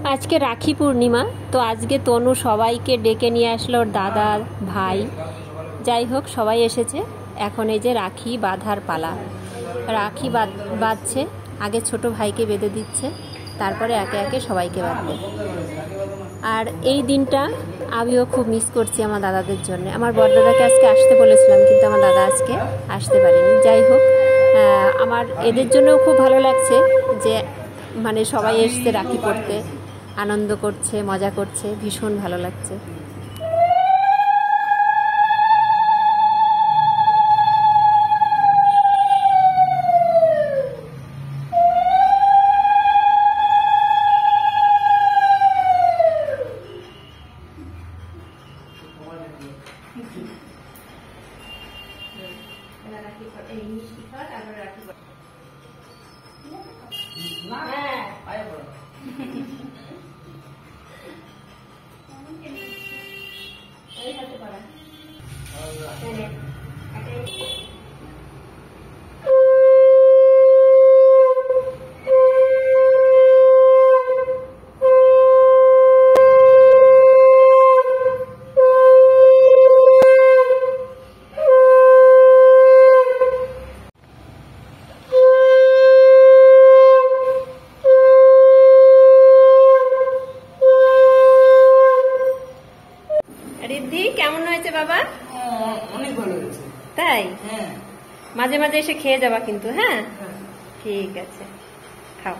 আজকে রাখি পূর্ণিমা, তো আজকে তনু সবাইকে ডেকে নিয়ে আসলো, ওর দাদা ভাই যাই হোক সবাই এসেছে। এখন এই যে রাখি বাঁধার পালা, রাখি বাঁধছে। আগে ছোট ভাইকে বেঁধে দিচ্ছে, তারপরে একে একে সবাইকে বাঁধবে। আর এই দিনটা আমিও খুব মিস করছি আমার দাদাদের জন্য। আমার বড়দাদাকে আজকে আসতে বলেছিলাম, কিন্তু আমার দাদা আজকে আসতে পারেনি। যাই হোক, আমার এদের জন্যও খুব ভালো লাগছে যে মানে সবাই এসছে রাখি পড়তে, আনন্দ করছে, মজা করছে, ভীষণ ভালো লাগছে। রিদ্ধি কেমন হয়েছে বাবা? অনেক ভালো হয়েছে। তাই? হ্যাঁ, মাঝে মাঝে এসে খেয়ে যাবা কিন্তু। হ্যাঁ ঠিক আছে, খাও।